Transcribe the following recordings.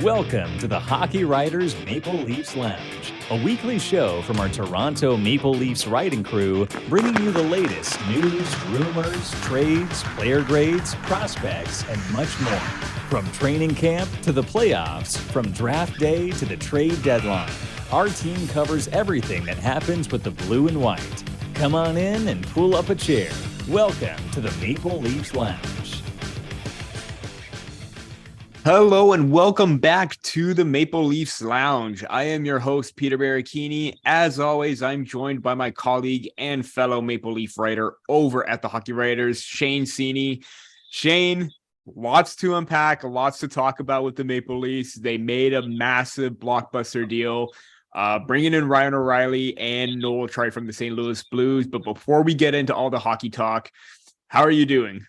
Welcome to the Hockey Writers Maple Leafs Lounge, a weekly show from our Toronto Maple Leafs writing crew, bringing you the latest news, rumors, trades, player grades, prospects, and much more. From training camp to the playoffs, from draft day to the trade deadline, our team covers everything that happens with the blue and white. Come on in and pull up a chair. Welcome to the Maple Leafs Lounge. Hello and welcome back to the Maple Leafs Lounge. I am your host, Peter Baracchini. As always, I'm joined by my colleague and fellow Maple Leaf writer over at the Hockey Writers, Shane Seney. Shane, lots to unpack, lots to talk about with the Maple Leafs. They made a massive blockbuster deal, bringing in Ryan O'Reilly and Noel Acciari from the St. Louis Blues. But before we get into all the hockey talk, how are you doing?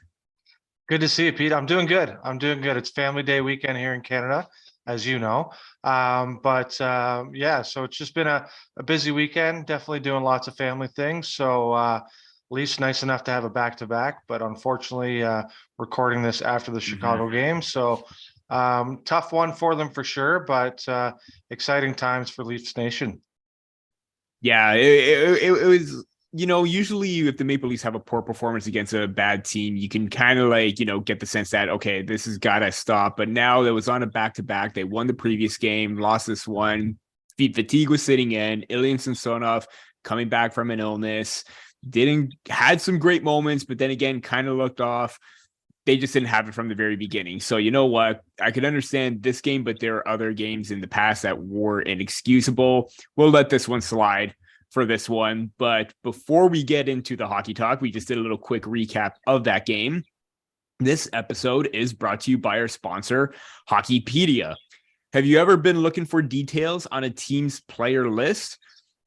Good to see you, Pete. I'm doing good. It's Family Day weekend here in Canada, as you know. Yeah, so it's just been a busy weekend, definitely doing lots of family things. So Leafs nice enough to have a back-to-back, but unfortunately recording this after the Chicago game. So tough one for them for sure, but exciting times for Leafs Nation. Yeah, it was... usually if the Maple Leafs have a poor performance against a bad team, you can kind of get the sense that, okay, this has got to stop. But now that was on a back-to-back. They won the previous game, lost this one. Fatigue was sitting in. Ilya Samsonov coming back from an illness. Had some great moments, but then again, kind of looked off. They just didn't have it from the very beginning. So you know what? I could understand this game, but there are other games in the past that were inexcusable. We'll let this one slide for this one. But before we get into the hockey talk, we just did a little quick recap of that game. This episode is brought to you by our sponsor, Hockeypedia. Have you ever been looking for details on a team's player list?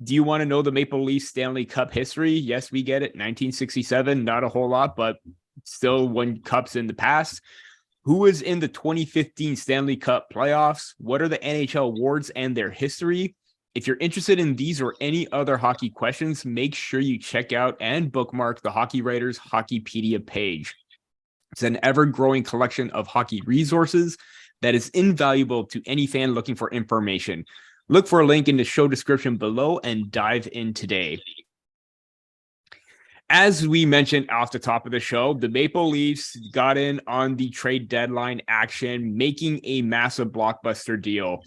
Do you want to know the Maple Leafs Stanley Cup history? Yes, we get it. 1967, not a whole lot, but still won cups in the past. Who was in the 2015 Stanley Cup playoffs? What are the NHL awards and their history? If you're interested in these or any other hockey questions, make sure you check out and bookmark the Hockey Writers Hockeypedia page. It's an ever-growing collection of hockey resources that is invaluable to any fan looking for information. Look for a link in the show description below and dive in today. As we mentioned off the top of the show, the Maple Leafs got in on the trade deadline action, making a massive blockbuster deal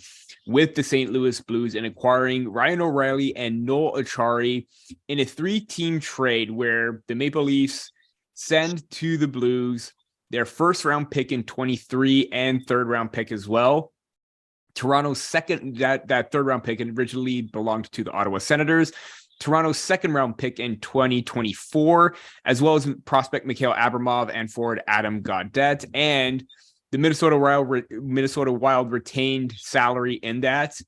with the St. Louis Blues and acquiring Ryan O'Reilly and Noel Acciari in a 3-team trade where the Maple Leafs send to the Blues their first-round pick in 23 and third-round pick as well. Toronto's second, that third-round pick originally belonged to the Ottawa Senators. Toronto's second-round pick in 2024, as well as prospect Mikhail Abramov and forward Adam Gaudette, and the Minnesota Wild retained salary in that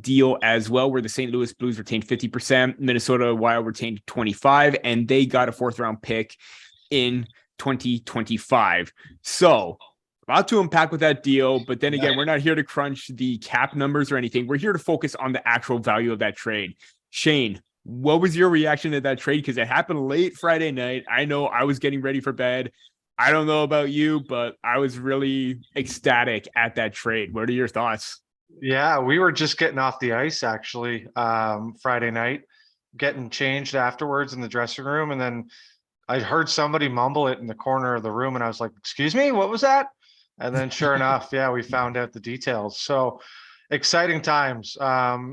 deal as well, where the St. Louis Blues retained 50%, Minnesota Wild retained 25%, and they got a fourth-round pick in 2025. So a lot to unpack with that deal, but then again, we're not here to crunch the cap numbers or anything. We're here to focus on the actual value of that trade. Shane, what was your reaction to that trade? Because it happened late Friday night. I know I was getting ready for bed. I don't know about you, but I was really ecstatic at that trade. What are your thoughts? Yeah, we were just getting off the ice actually Friday night, getting changed afterwards in the dressing room. And then I heard somebody mumble it in the corner of the room. And I was like, excuse me, what was that? And then sure enough, yeah, we found out the details. So exciting times.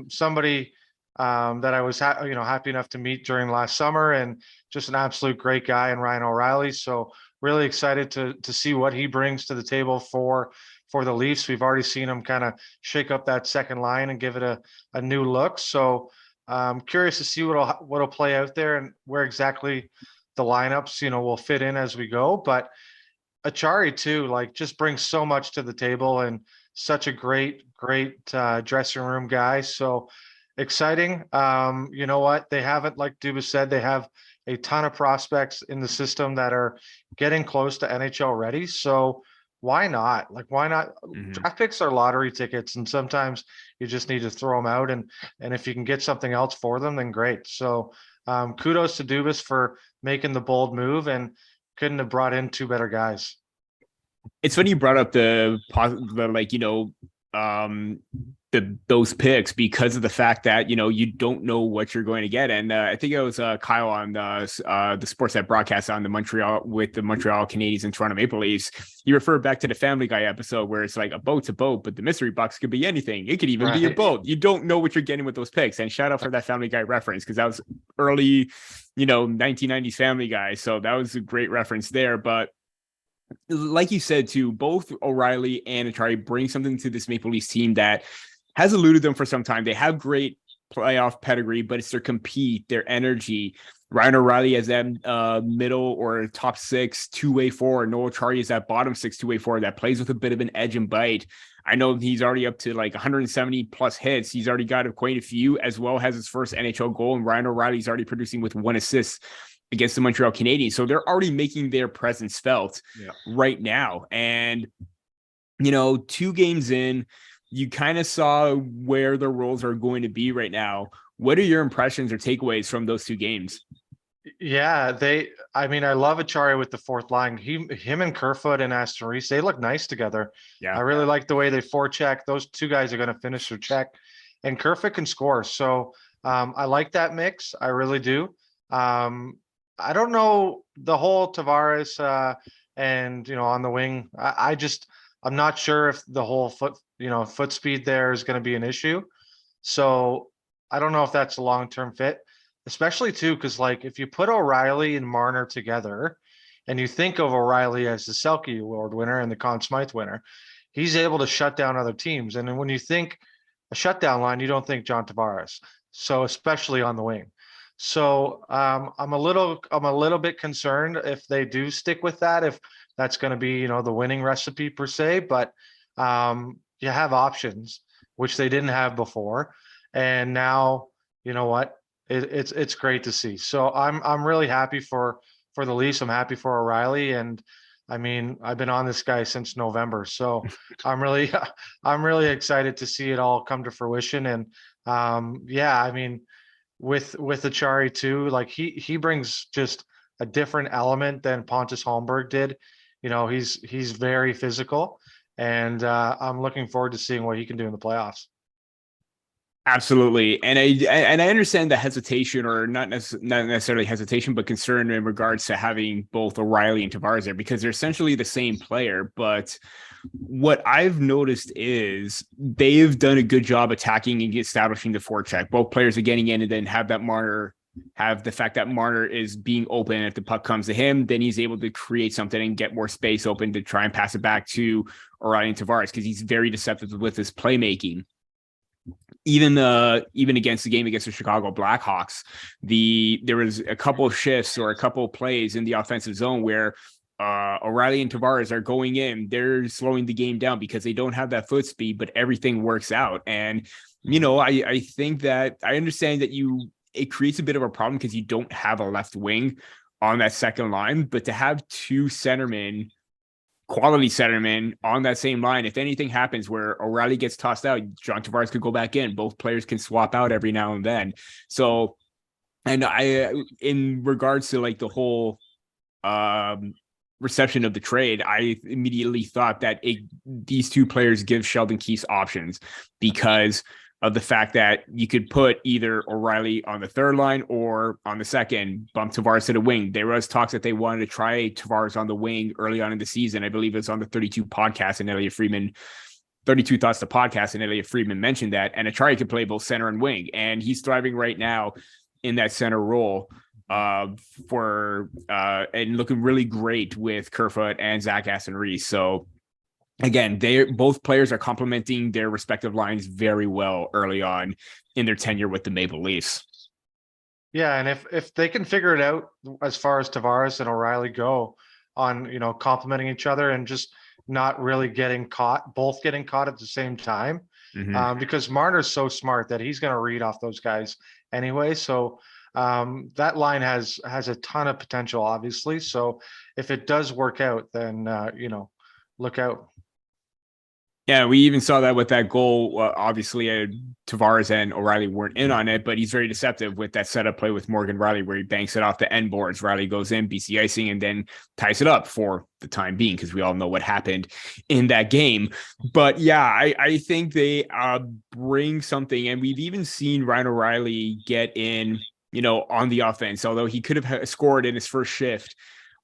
Somebody that I was happy enough to meet during last summer, and just an absolute great guy, and Ryan O'Reilly. So really excited to see what he brings to the table for the Leafs. We've already seen him kind of shake up that second line and give it a new look. So curious to see what'll play out there and where exactly the lineups will fit in as we go. But Acciari too, just brings so much to the table, and such a great dressing room guy. So exciting. You know what? They haven't, like Dubas said, they have a ton of prospects in the system that are getting close to NHL ready. So why not? Why not? Draft picks are lottery tickets, and sometimes you just need to throw them out. And if you can get something else for them, then great. So kudos to Dubas for making the bold move, and couldn't have brought in two better guys. It's funny you brought up the those picks because of the fact that, you know, you don't know what you're going to get. And I think it was Kyle on the Sportsnet broadcast on the Montreal Canadiens and Toronto Maple Leafs. He referred back to the Family Guy episode where it's like a boat's a boat, but the mystery box could be anything. It could even be a boat. You don't know what you're getting with those picks. And shout out for that Family Guy reference, because that was early, 1990s Family Guy. So that was a great reference there. But like you said, too, both O'Reilly and Acciari bring something to this Maple Leafs team that has eluded them for some time. They have great playoff pedigree, but it's their compete, their energy. Ryan O'Reilly as that middle or top six two-way forward. Noel Acciari is that bottom six two-way forward that plays with a bit of an edge and bite. I know he's already up to like 170 plus hits. He's already got quite a few, as well as his first NHL goal. And Ryan O'Reilly's already producing with 1 assist against the Montreal Canadiens. So they're already making their presence felt right now. And, 2 games in, you kind of saw where the roles are going to be right now. What are your impressions or takeaways from those 2 games? Yeah, I love Acciari with the fourth line. Him and Kerfoot and Aston Reese, they look nice together. Yeah. I really like the way they forecheck. Those 2 guys are going to finish their check, and Kerfoot can score. So I like that mix. I really do. I don't know the whole Tavares and, on the wing. I'm not sure if the whole foot speed there is going to be an issue. So I don't know if that's a long-term fit, especially too, because like if you put O'Reilly and Marner together and you think of O'Reilly as the Selke Award winner and the Conn Smythe winner, he's able to shut down other teams. And then when you think a shutdown line, you don't think John Tavares. So especially on the wing. So I'm a little bit concerned if they do stick with that, if that's going to be, the winning recipe per se, but you have options, which they didn't have before. And now, you know what, it's great to see. So I'm really happy for the Leafs. I'm happy for O'Reilly. And I've been on this guy since November. So I'm really excited to see it all come to fruition. And with Acciari too, like he brings just a different element than Pontus Holmberg did. He's very physical, and I'm looking forward to seeing what he can do in the playoffs. Absolutely. And I understand the hesitation, or not necessarily hesitation, but concern in regards to having both O'Reilly and Tavares there, because they're essentially the same player. But what I've noticed is they've done a good job attacking and establishing the forecheck. Both players are getting in, and then have the fact that Marner is being open. If the puck comes to him, then he's able to create something and get more space open to try and pass it back to O'Reilly and Tavares, because he's very deceptive with his playmaking. Even against the game against the Chicago Blackhawks, there was a couple of shifts or a couple of plays in the offensive zone where O'Reilly and Tavares are going in. They're slowing the game down because they don't have that foot speed, but everything works out. And, I think that I understand that it creates a bit of a problem because you don't have a left wing on that second line, but to have 2 quality centermen on that same line, if anything happens where O'Reilly gets tossed out, John Tavares could go back in. Both players can swap out every now and then. So, and in regards to like the whole reception of the trade, I immediately thought that these 2 players give Sheldon Keefe options, because of the fact that you could put either O'Reilly on the third line or on the second, bump Tavares to the wing. There was talks that they wanted to try Tavares on the wing early on in the season. I believe it's on the 32 podcast, and Elliot Friedman, 32 Thoughts the podcast, and Elliot Friedman mentioned that. And Acciari could play both center and wing, and he's thriving right now in that center role and looking really great with Kerfoot and Zach Aston Reese. So again, both players are complementing their respective lines very well early on in their tenure with the Maple Leafs. Yeah, and if they can figure it out as far as Tavares and O'Reilly go on, complementing each other and just not really both getting caught at the same time, because Marner's so smart that he's going to read off those guys anyway. So that line has a ton of potential, obviously. So if it does work out, then look out. Yeah, we even saw that with that goal. Obviously, Tavares and O'Reilly weren't in on it, but he's very deceptive with that setup play with Morgan Riley, where he banks it off the end boards. Riley goes in, beats the icing, and then ties it up for the time being, because we all know what happened in that game. But yeah, I think they bring something, and we've even seen Ryan O'Reilly get in, on the offense, although he could have scored in his first shift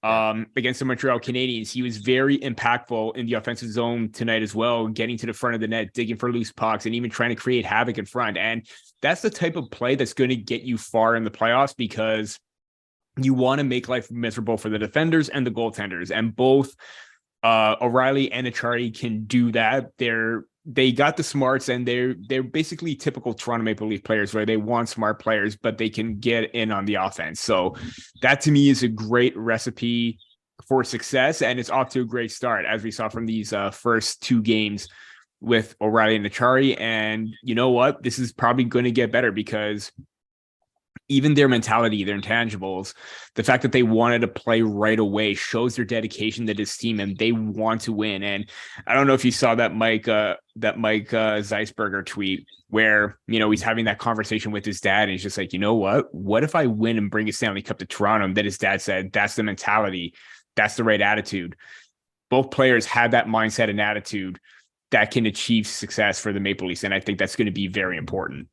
against the Montreal Canadiens. He was very impactful in the offensive zone tonight as well, getting to the front of the net, digging for loose pucks, and even trying to create havoc in front. And that's the type of play that's going to get you far in the playoffs, because you want to make life miserable for the defenders and the goaltenders. And both O'Reilly and Acciari can do that. They got the smarts, and they're basically typical Toronto Maple Leaf players, where they want smart players, but they can get in on the offense. So that to me is a great recipe for success, and it's off to a great start, as we saw from these first two games with O'Reilly and Acciari. And you know what? This is probably going to get better, because even their mentality, their intangibles, the fact that they wanted to play right away shows their dedication to this team, and they want to win. And I don't know if you saw that Mike Zeisberger tweet, where, he's having that conversation with his dad, and he's just like, you know what if I win and bring a Stanley Cup to Toronto? And then his dad said, that's the mentality. That's the right attitude. Both players had that mindset and attitude that can achieve success for the Maple Leafs. And I think that's going to be very important.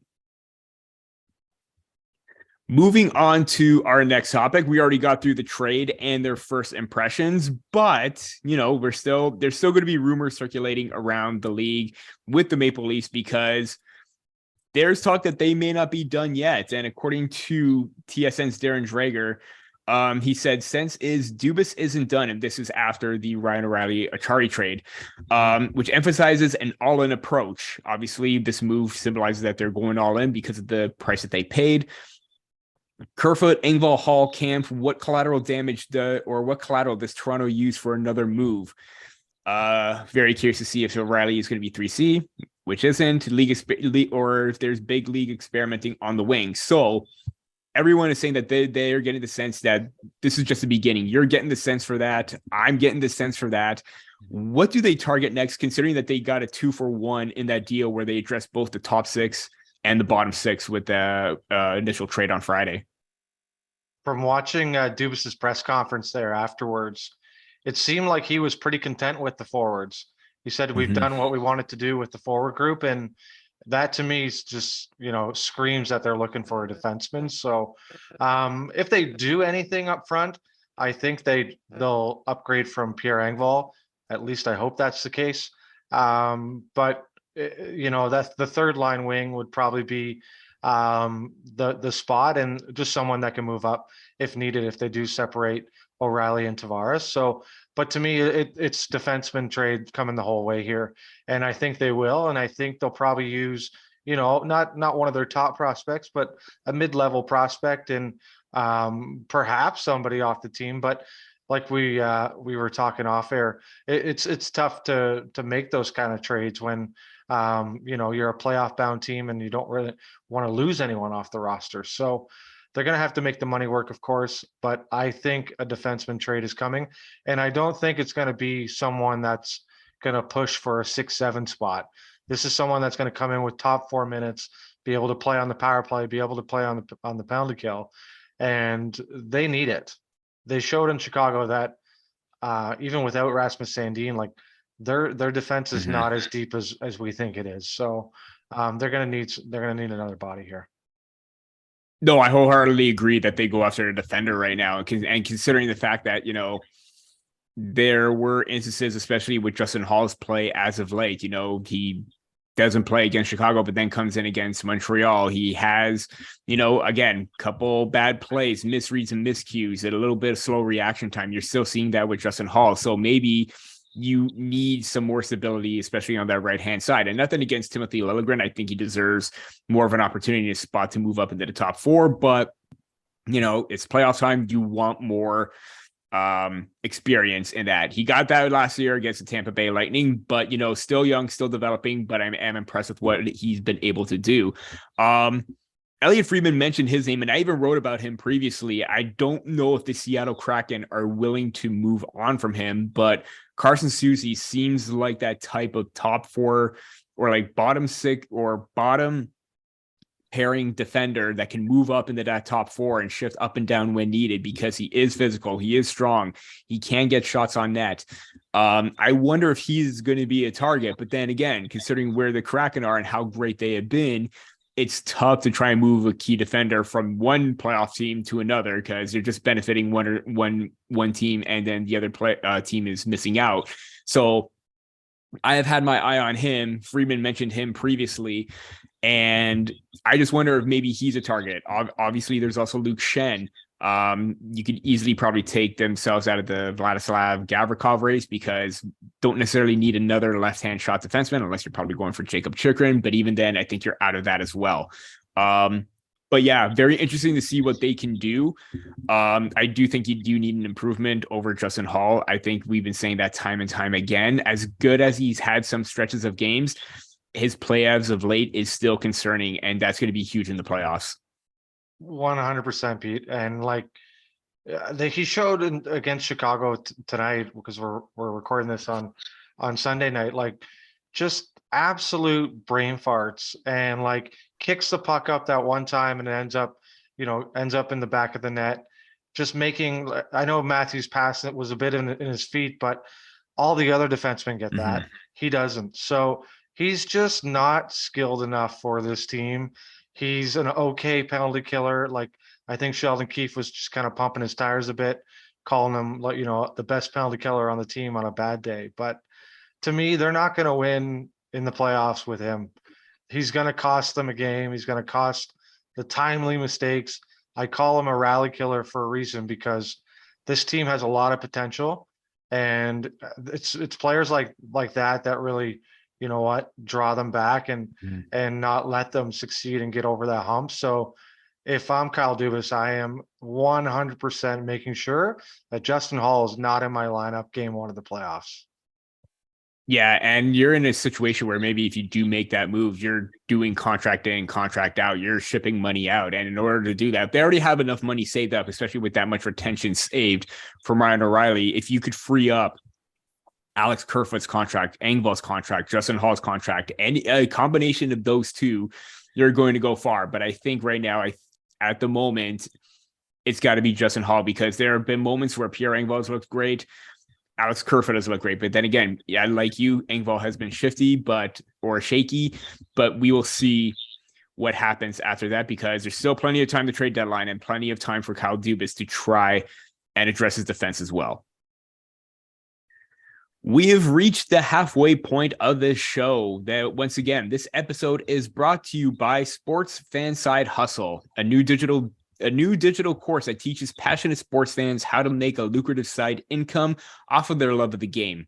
Moving on to our next topic, we already got through the trade and their first impressions, but there's still going to be rumors circulating around the league with the Maple Leafs, because there's talk that they may not be done yet. And according to TSN's Darren Dreger, he said, sense is Dubas isn't done, and this is after the Ryan O'Reilly Acciari trade, which emphasizes an all-in approach. Obviously, this move symbolizes that they're going all in because of the price that they paid. Kerfoot, Engvall, Hall, Camp, what collateral does Toronto use for another move? Very curious to see if O'Reilly is going to be 3C, which isn't or if there's big league experimenting on the wing. So everyone is saying that they are getting the sense that this is just the beginning. You're getting the sense for that. I'm getting the sense for that. What do they target next, considering that they got a 2-for-1 in that deal where they addressed both the top six and the bottom six with the initial trade on Friday? From watching Dubas's press conference there afterwards, it seemed like he was pretty content with the forwards. He said, we've done what we wanted to do with the forward group. And that to me is just, screams that they're looking for a defenseman. So if they do anything up front, I think they'll upgrade from Pierre Engvall. At least I hope that's the case. But that's the third line wing would probably be the spot, and just someone that can move up if needed, if they do separate O'Reilly and Tavares. So, but to me, it's defenseman trade coming the whole way here. And I think they will, and I think they'll probably use, not one of their top prospects, but a mid-level prospect, and perhaps somebody off the team. But like we were talking off air, it's tough to make those kind of trades when you're a playoff bound team and you don't really want to lose anyone off the roster. So they're going to have to make the money work, of course, but I think a defenseman trade is coming, and I don't think it's going to be someone that's going to push for a 6-7 spot. This is someone that's going to come in with top 4 minutes, be able to play on the power play, be able to play on the pound kill, and they need it. They showed in Chicago that even without Rasmus Sandin, like their defense is not as deep as we think it is. So they're gonna need another body here. No, I wholeheartedly agree that they go after a defender right now, and considering the fact that there were instances, especially with Justin Hall's play as of late. He doesn't play against Chicago, but then comes in against Montreal. He has, again, couple bad plays, misreads and miscues, and a little bit of slow reaction time. You're still seeing that with Justin Hall. So maybe you need some more stability, especially on that right-hand side. And nothing against Timothy Liljegren. I think he deserves more of an opportunity, a spot to move up into the top 4. But, it's playoff time. You want more experience in that. He got that last year against the Tampa Bay Lightning, but still young, still developing, but I am impressed with what he's been able to do. Elliot Friedman mentioned his name, and I even wrote about him previously. I don't know if the Seattle Kraken are willing to move on from him, but Carson Soucy seems like that type of top four or like bottom six or bottom pairing defender that can move up into that top four and shift up and down when needed because he is physical, he is strong, he can get shots on net. I wonder if he's going to be a target, but then again, considering where the Kraken are and how great they have been, it's tough to try and move a key defender from one playoff team to another because you're just benefiting one team and then the other team is missing out. So I have had my eye on him. Freeman mentioned him previously, and I just wonder if maybe he's a target. Obviously, there's also Luke Shen. You could easily probably take themselves out of the Vladislav Gavrikov race because don't necessarily need another left-hand shot defenseman unless you're probably going for Jacob Chikrin. But even then, I think you're out of that as well. But yeah, very interesting to see what they can do. I do think you do need an improvement over Justin Hall. I think we've been saying that time and time again. As good as he's had some stretches of games, his play as of late is still concerning, and that's going to be huge in the playoffs. 100%, Pete. And like he showed against Chicago tonight, because we're recording this on Sunday night, like just absolute brain farts, and like kicks the puck up that one time and it ends up in the back of the net. Just making, I know Matthews' pass was a bit in his feet, but all the other defensemen get that. He doesn't. So he's just not skilled enough for this team. He's an okay penalty killer. Like, I think Sheldon Keefe was just kind of pumping his tires a bit, calling him, like, the best penalty killer on the team on a bad day. But to me, they're not going to win in the playoffs with him. He's going to cost them a game. He's going to cost the timely mistakes. I call him a rally killer for a reason, because this team has a lot of potential, and it's players like that really, draw them back and not let them succeed and get over that hump. So if I'm Kyle Dubas, I am 100% making sure that Justin Hall is not in my lineup game one of the playoffs. Yeah, and you're in a situation where maybe if you do make that move, you're doing contract in, contract out, you're shipping money out. And in order to do that, they already have enough money saved up, especially with that much retention saved from Ryan O'Reilly. If you could free up Alex Kerfoot's contract, Engvall's contract, Justin Hall's contract, and a combination of those two, you're going to go far. But I think right now, at the moment, it's got to be Justin Hall, because there have been moments where Pierre Engvall's looked great. Alex Kerfoot doesn't look great, but then again, yeah, like you, Engvall has been shaky, but we will see what happens after that, because there's still plenty of time to trade deadline and plenty of time for Kyle Dubas to try and address his defense as well. We have reached the halfway point of this show. That once again, this episode is brought to you by Sports Fan Side Hustle, a new digital course that teaches passionate sports fans how to make a lucrative side income off of their love of the game.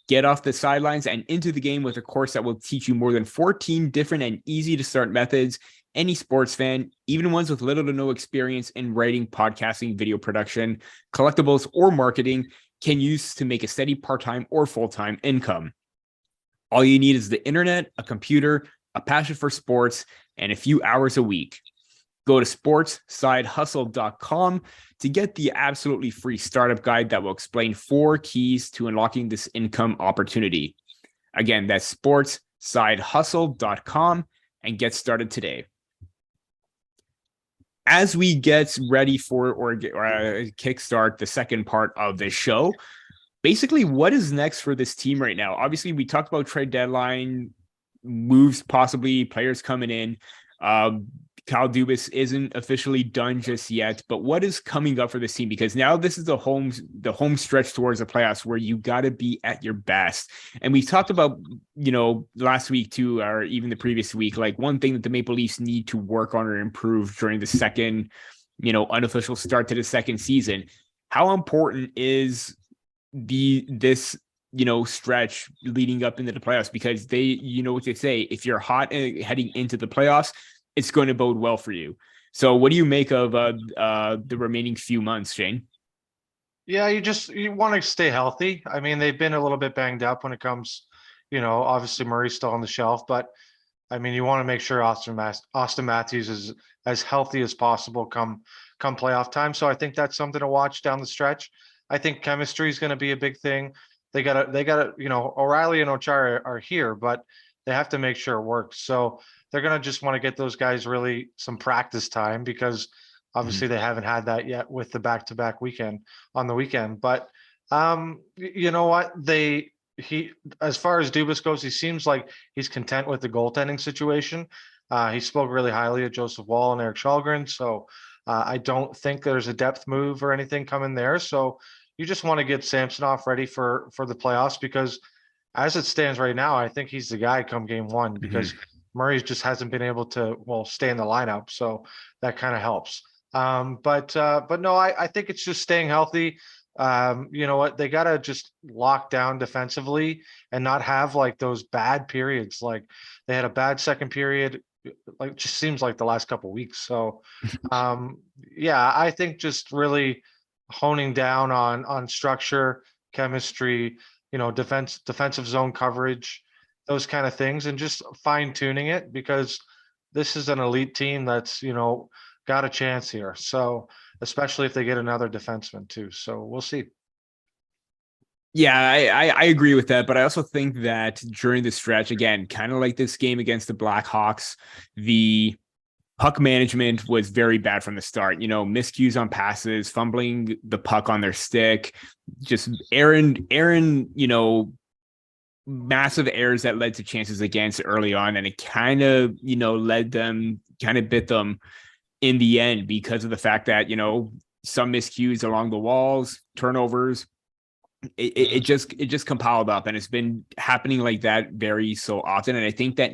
Get off the sidelines and into the game with a course that will teach you more than 14 different and easy to start methods any sports fan, even ones with little to no experience in writing, podcasting, video production, collectibles, or marketing, can use to make a steady part-time or full-time income. All you need is the internet, a computer, a passion for sports, and a few hours a week. Go to sportssidehustle.com to get the absolutely free startup guide that will explain 4 keys to unlocking this income opportunity. Again, that's sportssidehustle.com, and get started today. As we get ready for or kickstart the second part of this show, basically what is next for this team right now? Obviously, we talked about trade deadline moves, possibly players coming in. Kyle Dubas isn't officially done just yet, but what is coming up for this team? Because now this is the home stretch towards the playoffs where you got to be at your best. And we talked about, last week too, or even the previous week, like one thing that the Maple Leafs need to work on or improve during the second, unofficial start to the second season. How important is this stretch leading up into the playoffs? Because they, what they say, if you're hot heading into the playoffs, it's going to bode well for you. So what do you make of the remaining few months, Shane? Yeah, you want to stay healthy. I mean, they've been a little bit banged up when it comes, obviously Murray's still on the shelf, but I mean, you want to make sure Austin Matthews is as healthy as possible come playoff time. So I think that's something to watch down the stretch. I think chemistry is going to be a big thing. They gotta, O'Reilly and Acciari are here, but they have to make sure it works. So they're going to just want to get those guys really some practice time, because obviously they haven't had that yet with the back-to-back weekend on the weekend. But you know what? He as far as Dubas goes, he seems like he's content with the goaltending situation. He spoke really highly of Joseph Wall and Eric Shalgren. So I don't think there's a depth move or anything coming there. So you just want to get Samsonov ready for the playoffs, because as it stands right now, I think he's the guy come game one, because Murray just hasn't been able to, stay in the lineup. So that kind of helps. But no, I think it's just staying healthy. You know what? They got to just lock down defensively and not have like those bad periods. Like they had a bad second period, like it just seems like the last couple of weeks. So, yeah, I think just really honing down on structure, chemistry, defensive zone coverage, those kind of things, and just fine tuning it, because this is an elite team that's, got a chance here. So, especially if they get another defenseman too. So we'll see. Yeah, I agree with that, but I also think that during the stretch, again, kind of like this game against the Blackhawks, the puck management was very bad from the start. Miscues on passes, fumbling the puck on their stick, just Aaron, massive errors that led to chances against early on, and it kind of bit them in the end, because of the fact that some miscues along the walls, turnovers. It just compiled up, and it's been happening like that very so often. And I think that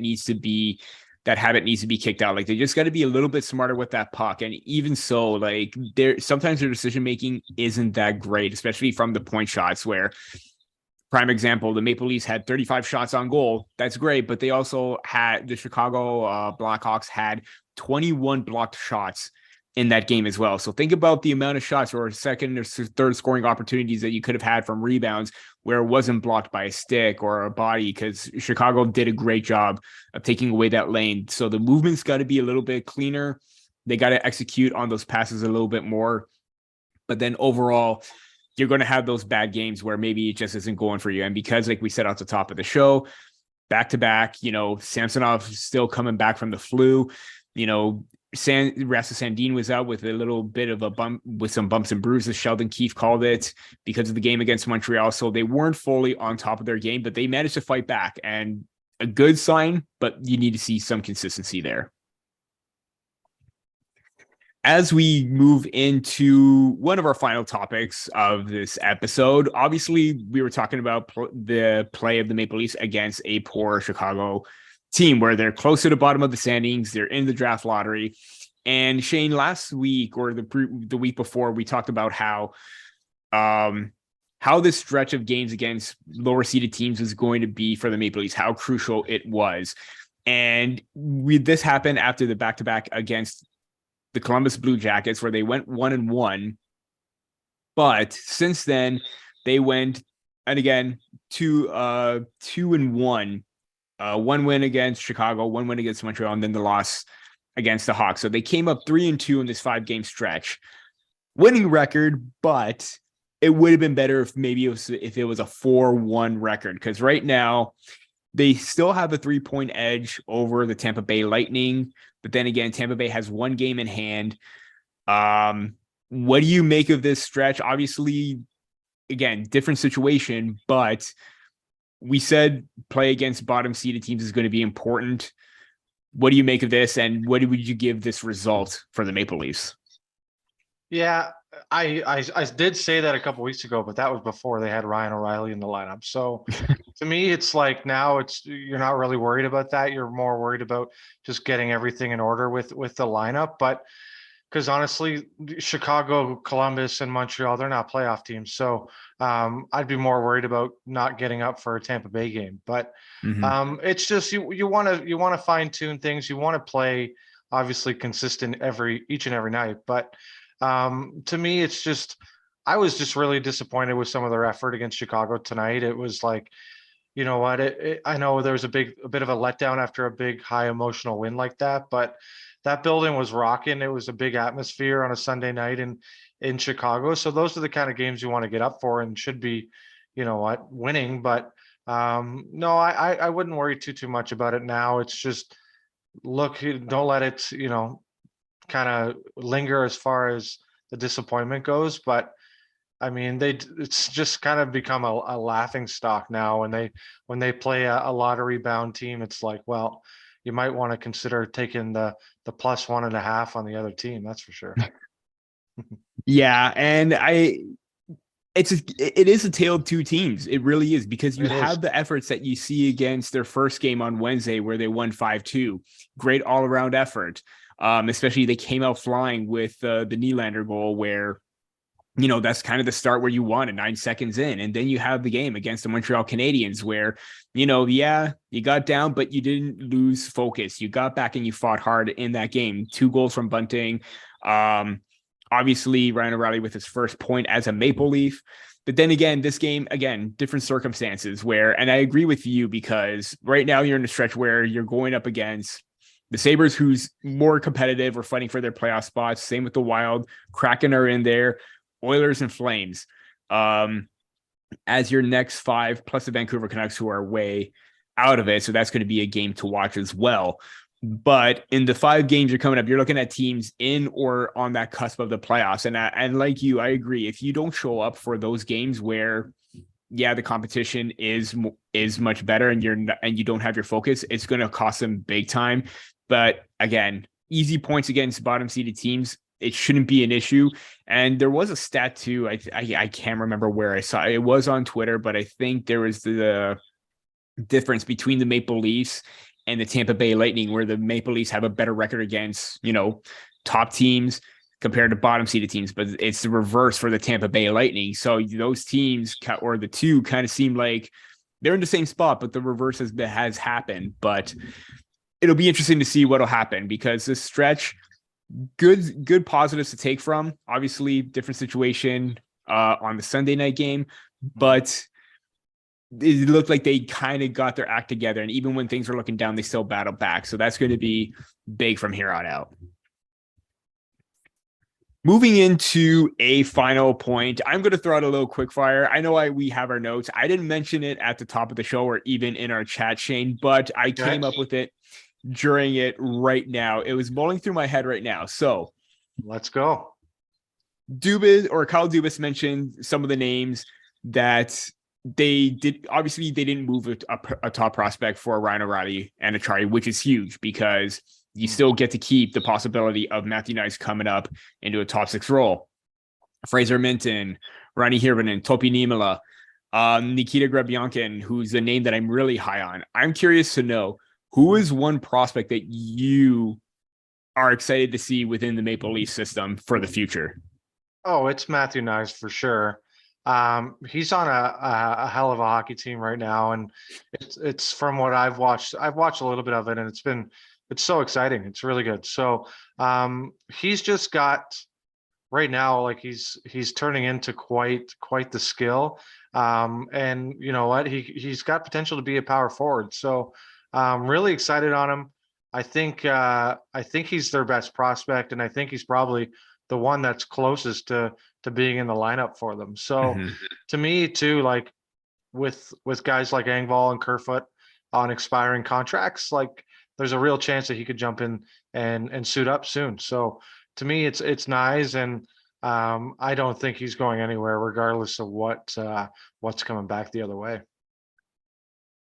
habit needs to be kicked out. Like they just got to be a little bit smarter with that puck. And even so, like sometimes their decision making isn't that great, especially from the point shots, where prime example, the Maple Leafs had 35 shots on goal. That's great, but they also had the Chicago Blackhawks had 21 blocked shots in that game as well. So think about the amount of shots or second or third scoring opportunities that you could have had from rebounds where it wasn't blocked by a stick or a body, because Chicago did a great job of taking away that lane. So the movement's got to be a little bit cleaner. They got to execute on those passes a little bit more. But then overall, you're going to have those bad games where maybe it just isn't going for you. And because, like we said at the top of the show, back-to-back, Samsonov still coming back from the flu, Rasmus Sandin was out with a little bit of a bump, with some bumps and bruises. Sheldon Keefe called it because of the game against Montreal. So they weren't fully on top of their game, but they managed to fight back, and a good sign, but you need to see some consistency there. As we move into one of our final topics of this episode, obviously we were talking about the play of the Maple Leafs against a poor Chicago team, where they're close to the bottom of the standings. They're in the draft lottery. And Shane, last week or the week before, we talked about how this stretch of games against lower seeded teams was going to be for the Maple Leafs, how crucial it was. And this happened after the back-to-back against the Columbus Blue Jackets, where they went 1-1. But since then, they went, and again, 2-1. One win against Chicago, one win against Montreal, and then the loss against the Hawks. So they came up 3-2 in this 5-game stretch. Winning record, but it would have been better if it was a 4-1 record, because right now they still have a 3-point edge over the Tampa Bay Lightning. But then again, Tampa Bay has one game in hand. What do you make of this stretch? Obviously, again, different situation, but we said play against bottom seeded teams is going to be important. What do you make of this, and what would you give this result for the Maple Leafs? Yeah, I did say that a couple weeks ago, but that was before they had Ryan O'Reilly in the lineup. So to me, it's like now you're not really worried about that. You're more worried about just getting everything in order with the lineup. But because honestly, Chicago, Columbus, and Montreal, they're not playoff teams. So I'd be more worried about not getting up for a Tampa Bay game. But it's just you want to fine tune things. You want to play obviously consistent each and every night. But to me, it's just I was just really disappointed with some of their effort against Chicago tonight. It was like you know what, I know there was a bit of a letdown after a big high emotional win like that, but that building was rocking. It was a big atmosphere on a Sunday night in Chicago. So those are the kind of games you want to get up for and should be, you know what, winning. But no, I wouldn't worry too much about it now. It's just look, don't let it, kind of linger as far as the disappointment goes. But I mean, it's just kind of become a laughing stock now when they play a lottery bound team. It's like, well, you might want to consider taking the plus 1.5 on the other team. That's for sure. Yeah, and it is a tale of two teams. It really is, because you have the efforts that you see against their first game on Wednesday where they won 5-2. Great all around effort. Especially they came out flying with the Nylander goal where, that's kind of the start where you won at 9 seconds in. And then you have the game against the Montreal Canadiens where, you got down, but you didn't lose focus. You got back and you fought hard in that game. 2 goals from Bunting. Obviously, Ryan O'Reilly with his first point as a Maple Leaf. But then again, this game, again, different circumstances where, and I agree with you, because right now you're in a stretch where you're going up against the Sabres, who's more competitive or fighting for their playoff spots. Same with the Wild. Kraken are in there. Oilers and Flames as your next 5, plus the Vancouver Canucks, who are way out of it. So that's going to be a game to watch as well. But in the 5 games you're coming up, you're looking at teams in or on that cusp of the playoffs. And like you, I agree. If you don't show up for those games where, the competition is much better and you don't have your focus, it's going to cost them big time. But again, easy points against bottom seeded teams, it shouldn't be an issue. And there was a stat too. I can't remember where I saw it. It was on Twitter, but I think there was the difference between the Maple Leafs and the Tampa Bay Lightning, where the Maple Leafs have a better record against, top teams compared to bottom seeded teams, but it's the reverse for the Tampa Bay Lightning. So those teams, or the two, kind of seem like they're in the same spot, but the reverse has happened. But it'll be interesting to see what'll happen, because this stretch, good positives to take from. Obviously, different situation on the Sunday night game, but it looked like they kind of got their act together. And even when things were looking down, they still battled back. So that's going to be big from here on out. Moving into a final point, I'm going to throw out a little quick fire. I know we have our notes. I didn't mention it at the top of the show or even in our chat, Shane, but I came up with it during it right now. It was mulling through my head right now. So let's go. Kyle Dubas mentioned some of the names that they did. Obviously, they didn't move a top prospect for Ryan O'Reilly and Acciari, which is huge, because you still get to keep the possibility of Matthew Nice coming up into a top 6 role. Fraser Minton, Ronnie Hirvonen, Topi Niemela, Nikita Grebyankin, who's a name that I'm really high on. I'm curious to know, who is one prospect that you are excited to see within the Maple Leaf system for the future? Oh, it's Matthew Nice for sure. He's on a hell of a hockey team right now, and it's from what I've watched. I've watched a little bit of it, and it's so exciting. It's really good. So he's just got right now, like he's turning into quite the skill. And you know what? He's got potential to be a power forward. So I'm really excited on him. I think he's their best prospect, and I think he's probably the one that's closest to being in the lineup for them. So to me too, like with guys like Engvall and Kerfoot on expiring contracts, like there's a real chance that he could jump in and suit up soon. So to me, it's nice, and I don't think he's going anywhere, regardless of what's coming back the other way.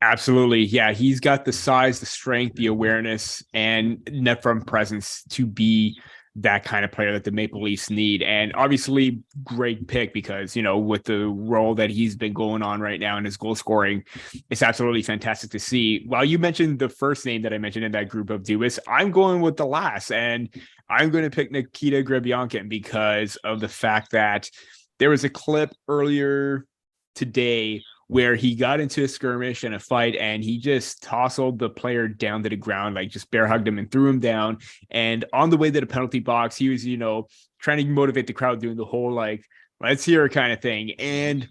Absolutely. Yeah, he's got the size, the strength, the awareness, and net front presence to be that kind of player that the Maple Leafs need. And obviously, great pick, because, with the role that he's been going on right now in his goal scoring, it's absolutely fantastic to see. While you mentioned the first name that I mentioned in that group of Dubas, I'm going with the last, and I'm going to pick Nikita Grebyankin, because of the fact that there was a clip earlier today where he got into a skirmish and a fight, and he just tousled the player down to the ground, like just bear hugged him and threw him down. And on the way to the penalty box, he was, trying to motivate the crowd, doing the whole, like, let's hear it kind of thing. And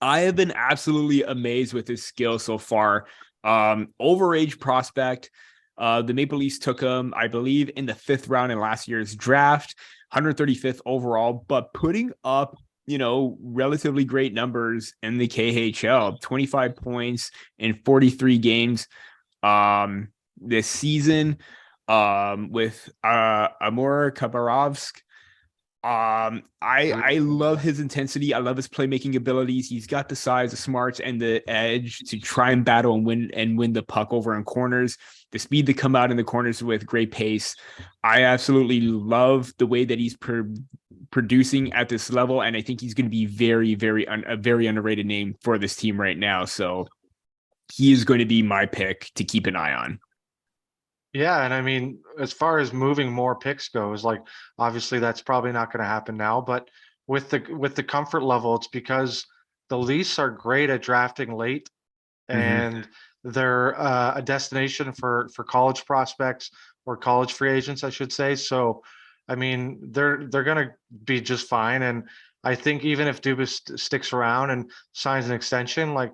I have been absolutely amazed with his skill so far. Overage prospect. The Maple Leafs took him, I believe, in the 5th round in last year's draft, 135th overall, but putting up, relatively great numbers in the KHL, 25 points in 43 games this season with Amor Khabarovsk. I love his intensity. I love his playmaking abilities. He's got the size, the smarts, and the edge to try and battle and win the puck over in corners. The speed to come out in the corners with great pace. I absolutely love the way that he's producing at this level, and I think he's going to be a very underrated name for this team right now. So he is going to be my pick to keep an eye on. Yeah, and I mean, as far as moving more picks goes, like obviously that's probably not going to happen now, but with the comfort level, it's because the Leafs are great at drafting late, and they're a destination for college prospects or college free agents, I should say. So, I mean, they're going to be just fine. And I think even if Dubas sticks around and signs an extension, like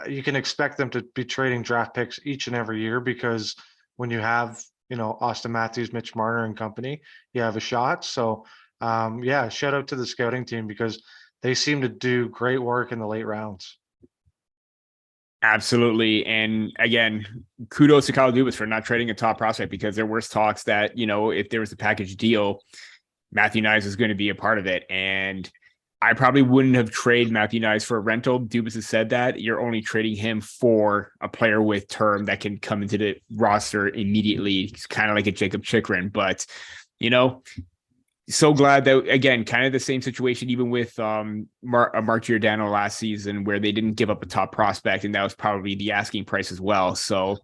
you can expect them to be trading draft picks each and every year, because when you have, Austin Matthews, Mitch Marner and company, you have a shot. So, yeah, shout out to the scouting team because they seem to do great work in the late rounds. Absolutely. And again, kudos to Kyle Dubas for not trading a top prospect, because there was talks that, if there was a package deal, Matthew Knies is going to be a part of it. And I probably wouldn't have traded Matthew Knies for a rental. Dubas has said that you're only trading him for a player with term that can come into the roster immediately. He's kind of like a Jacob Chikrin, but so glad that, again, kind of the same situation, even with Mark Giordano last season, where they didn't give up a top prospect, and that was probably the asking price as well. So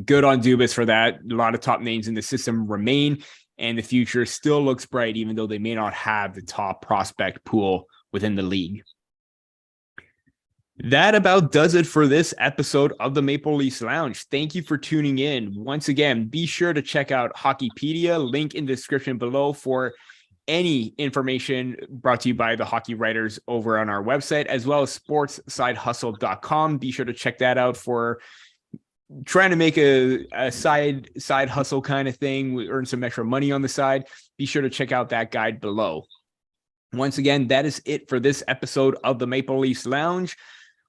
good on Dubas for that. A lot of top names in the system remain, and the future still looks bright, even though they may not have the top prospect pool within the league. That about does it for this episode of the Maple Leafs Lounge. Thank you for tuning in. Once again, be sure to check out Hockeypedia, link in the description below for any information brought to you by the hockey writers over on our website, as well as sportssidehustle.com. Be sure to check that out for trying to make a side hustle kind of thing. We earn some extra money on the side. Be sure to check out that guide below. Once again, that is it for this episode of the Maple Leafs Lounge.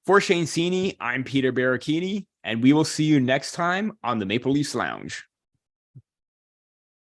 For Shane Seney, I'm Peter Baracchini, and we will see you next time on the Maple Leafs Lounge.